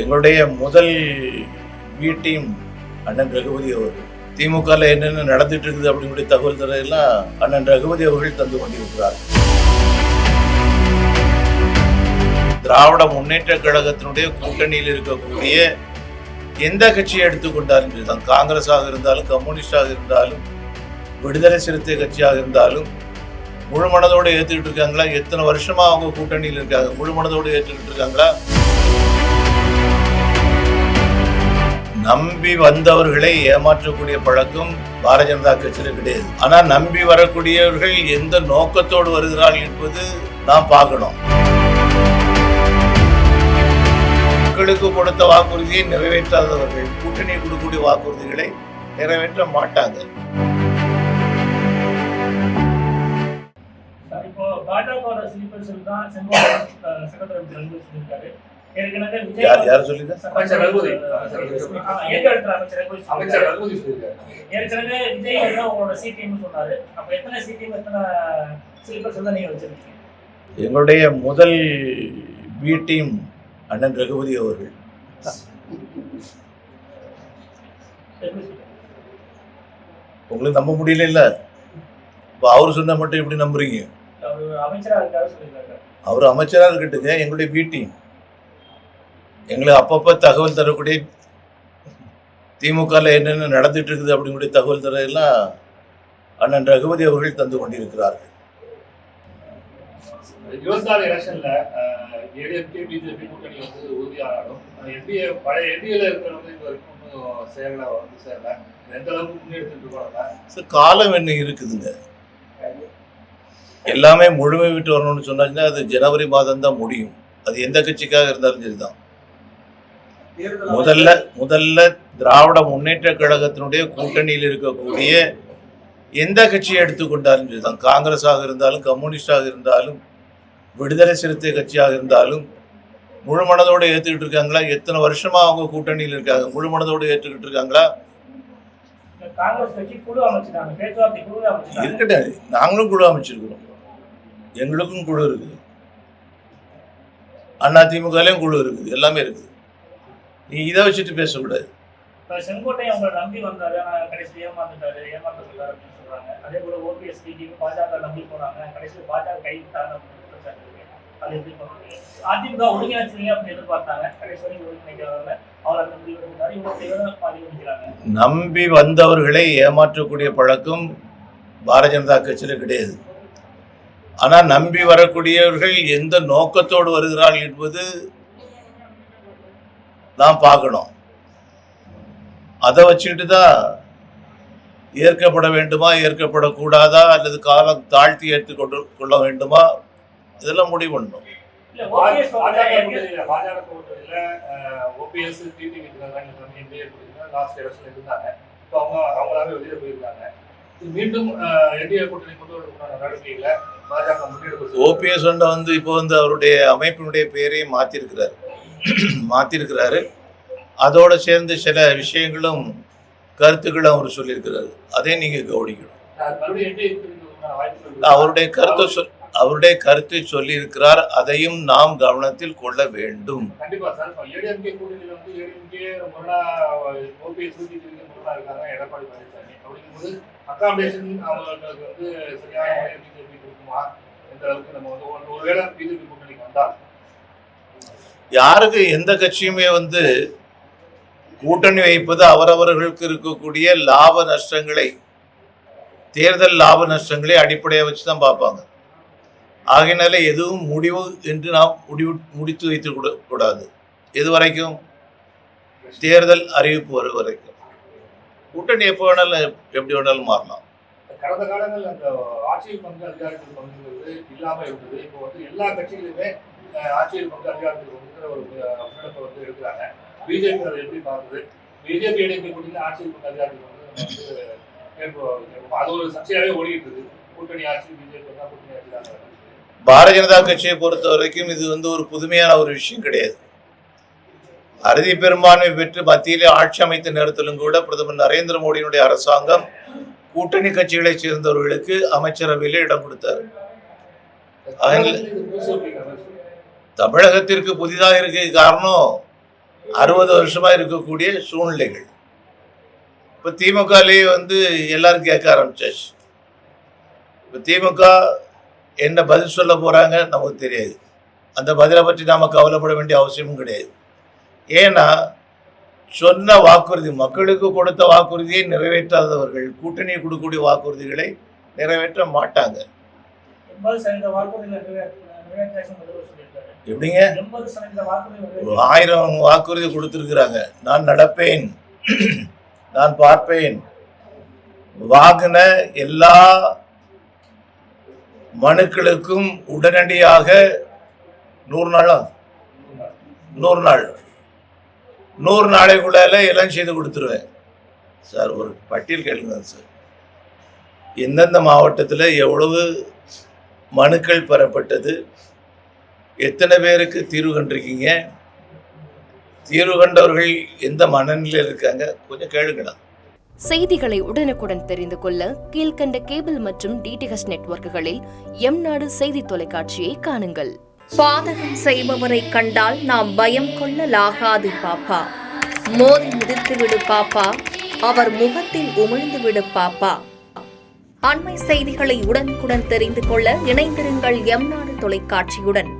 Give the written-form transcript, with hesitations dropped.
எங்களுடைய முதல் B team அண்ணன் ரகுபதி அவர்கள். திமுகவில் என்னென்ன நடந்துட்டு இருக்குது அப்படிங்கிற தகவல் தரையெல்லாம் அண்ணன் ரகுபதி அவர்கள் தந்து கொண்டிருக்கிறார். திராவிட முன்னேற்ற கழகத்தினுடைய கூட்டணியில் இருக்கக்கூடிய எந்த கட்சியை எடுத்துக்கொண்டாலும் தான், காங்கிரஸாக இருந்தாலும், கம்யூனிஸ்டாக இருந்தாலும், விடுதலை சிறுத்தை கட்சியாக இருந்தாலும் முழு மனதோடு ஏற்றுக்கிட்டு இருக்காங்களா? எத்தனை வருஷமா அவங்க கூட்டணியில் இருக்காங்க, முழு மனதோடு ஏற்றுக்கிட்டு இருக்காங்களா? நம்பி வந்தவர்களை ஏமாற்றக்கூடிய பழக்கம் பாரதிய ஜனதா கட்சியில் கிடையாது. ஆனா நம்பி வரக்கூடியவர்கள் எந்த நோக்கத்தோடு வருகிறார்கள் என்பது நாம் பார்க்கணும். மக்களுக்கு கொடுத்த வாக்குறுதியை நிறைவேற்றாதவர்கள் கூட்டணி கொடுக்கக்கூடிய வாக்குறுதிகளை நிறைவேற்ற மாட்டாங்க. யார் சொல்லுங்க? எங்களுடைய முதல் பி டீம் அண்ணன் ரகுபதி அவர்கள். உங்களுக்கு நம்ப முடியல இல்ல? அவர் சொன்ன மட்டும் எப்படி நம்புறீங்க? அவர் அமைச்சரா இருக்கட்டுங்க. எங்களுடைய பி டீம் எங்களுக்கு அப்பப்ப தகவல் தரக்கூடிய திமுகவில் என்னென்ன நடந்துட்டு இருக்குது அப்படிங்கிற தகவல் தரையெல்லாம் அண்ணன் ரகுபதி அவர்கள் தந்து கொண்டிருக்கிறார்கள். 24 எலெக்ஷன்ல ஏடிஎம்கே பிஜேபி கூட்டணி வந்து உறுதியானாலும் பழைய என்டிஏல இருக்கிறவங்க இது வரைக்கும் சேரல எந்த அளவுக்கு முன்னெடுத்துட்டு போறாங்க. காலம் என்ன இருக்குதுங்க, எல்லாமே முழுமை விட்டு வரணும்னு சொன்னாச்சுன்னா அது ஜனவரி மாதம் தான் முடியும். அது எந்த கட்சிக்காக இருந்தாலும் சரிதான். முதல்ல திராவிட முன்னேற்ற கழகத்தினுடைய கூட்டணியில் இருக்கக்கூடிய எந்த கட்சியை எடுத்துக்கொண்டாலும் சரிதான், காங்கிரஸாக இருந்தாலும், கம்யூனிஸ்டாக இருந்தாலும், விடுதலை சிறுத்தை கட்சியாக இருந்தாலும் முழு மனதோடு ஏற்றுக்கிட்டு இருக்காங்களா? எத்தனை வருஷமா அவங்க கூட்டணியில் இருக்காங்க, முழு மனதோடு ஏற்றுக்கிட்டு இருக்காங்களா? இருக்கட்டும், நாங்களும் குழு அமைச்சிருக்கிறோம். எங்களுக்கும் குழு இருக்குது, அதிமுகலையும் குழு இருக்குது, எல்லாமே இருக்குது. நீ இதை வச்சுட்டு பேசக்கூடாது. செங்கோட்டை அவங்களை நம்பி வந்தாரு, கடைசி ஏமாந்துட்டாரு, ஏமாந்துட்டாரு அப்படின்னு சொல்றாங்க. அதே போல ஓபிஎஸ் பாஜக நம்பி போனாங்க, கடைசியில் பாஜக கைவிட்டாங்க. அது எப்படி பண்ணுறீங்க? அதிமுக ஒருங்கிணைச்சிங்க அப்படின்னு எதிர்பார்த்தாங்க, கடைசி வரைக்கும் ஒருங்கிணைக்கிறவங்க அவர் அந்த முடிவு எடுத்தாரு. இவங்க பாதிக்கிறாங்க. நம்பி வந்தவர்களை ஏமாற்றக்கூடிய பழக்கம் பாரதிய ஜனதா கட்சியில் கிடையாது. ஆனா நம்பி வரக்கூடியவர்கள் எந்த நோக்கத்தோடு வருகிறார்கள் என்பது நாம் பார்க்கணும். அதை வச்சுக்கிட்டு தான் ஏற்கப்பட வேண்டுமா, ஏற்கப்படக்கூடாதா, அல்லது காலம் தாழ்த்தி ஏற்றுக்கொண்டு கொள்ள வேண்டுமா, இதெல்லாம் முடிவு பண்ணணும். ஓபிஎஸ் வந்து இப்போ வந்து அவருடைய அமைப்பினுடைய பெயரையே மாத்திருக்கிறாரு. அதோட சேர்ந்து சில விஷயங்களும் கருத்துக்களும் அவர் சொல்லியிருக்கிறாரு. அதை நீங்க கவனிக்கணும். அவருடைய கருத்தை சொல்லி இருக்கிறார், அதையும் நாம் கவனத்தில் கொள்ள வேண்டும். யாருக்கு எந்த கட்சியுமே வந்து கூட்டணி வைப்பது அவரவர்களுக்கு இருக்கக்கூடிய லாப நஷ்டங்களை, தேர்தல் லாப நஷ்டங்களை அடிப்படையாக வச்சு தான் பார்ப்பாங்க. ஆகையினால எதுவும் முடிவு என்று நாம் முடித்து வைத்து கூடாது. எது வரைக்கும்? தேர்தல் அறிவிப்பு வரும் வரைக்கும். கூட்டணி எப்போ வேணாலும் எப்படி வேணாலும் மாறலாம். கடந்த காலங்கள் அந்த ஆட்சியில் பங்கு அதிகாரத்தில் பங்குங்கிறது இல்லாம இருந்தது. இப்போ வந்து எல்லா கட்சிகளுமே ஆட்சியில் பங்கு அதிகாரத்தில் வந்துங்கிற ஒரு முன்னெடுப்பை வந்து எடுக்கிறாங்க. பிஜேபி அதை எப்படி பார்க்குது? பிஜேபி இடையே ஆட்சியில் பங்கு அதிகாரத்தில் வந்து அது ஒரு சர்ச்சையாகவே ஓடிட்டு இருக்கு. கூட்டணி ஆட்சி பிஜேபி தான் கூட்டணி ஆட்சி தான். பாரதிய ஜனதா கட்சியை பொறுத்த வரைக்கும் இது வந்து ஒரு புதுமையான ஒரு விஷயம் கிடையாது. அறுதி பெரும்பான்மை பெற்று மத்தியிலே ஆட்சி அமைத்த நேரத்திலும் கூட பிரதமர் நரேந்திர மோடியினுடைய அரசாங்கம் கூட்டணி கட்சிகளை சேர்ந்தவர்களுக்கு அமைச்சரவையிலே இடம் கொடுத்தார். தமிழகத்திற்கு புதிதாக இருக்க காரணம் 60 வருஷமா இருக்கக்கூடிய சூழ்நிலைகள். இப்போ திமுகலேயே வந்து எல்லாரும் கேட்க ஆரம்பிச்சாச்சு. இப்போ திமுக என்ன பதில் சொல்ல போறாங்க நமக்கு தெரியாது. அந்த பதிலை பற்றி நாம கவலைப்பட வேண்டிய அவசியமும் கிடையாது. ஏன்னா சொன்ன வாக்குறுதி, மக்களுக்கு கொடுத்த வாக்குறுதியை நிறைவேற்றாதவர்கள் கூட்டணி கொடுக்கக்கூடிய வாக்குறுதிகளை நிறைவேற்ற மாட்டாங்க. 80% வாக்குறுதிகளை நிறைவேற்றாச்சுன்னு முதல்வர் சொல்லியிருக்காரு. எப்படிங்க 80% வாக்குறுதிகள் 1000 வாக்குறுதி கொடுத்துருக்குறாங்க. நான் நடப்பேன், நான் பார்ப்பேன். வாங்கின எல்லா மனுக்களுக்கும் உடனடியாக 100 நாளா 100 நாள் 100 நாளைக்குள்ளால எல்லாம் செய்து கொடுத்துருவேன் சார். ஒரு பட்டியல் கேளுங்க சார். எந்தெந்த மாவட்டத்தில் எவ்வளவு மனுக்கள் பெறப்பட்டது, எத்தனை பேருக்கு தீர்வு கண்டிருக்கீங்க, தீர்வு கண்டவர்கள் எந்த மனநிலையில் இருக்காங்க, கொஞ்சம் கேளுங்களா. செய்திகளை உடனுக்குடன் தெரிந்து கொள்ள கீழ்கண்ட கேபிள் மற்றும் டிடிஹெச் நெட்வொர்க்குகளில் எம்நாடு செய்தி தொலைக்காட்சியை காணுங்கள். பாதகம் செய்பவரை கண்டால் நாம் பயம் கொள்ளலாகாது பாப்பா. மோதி மிதித்துவிடு பாப்பா, அவர் முகத்தில் உமிழ்ந்துவிடு பாப்பா. அண்மை செய்திகளை உடனுக்குடன் தெரிந்து கொள்ள இணைந்திருங்கள் எம்நாடு தொலைக்காட்சியுடன்.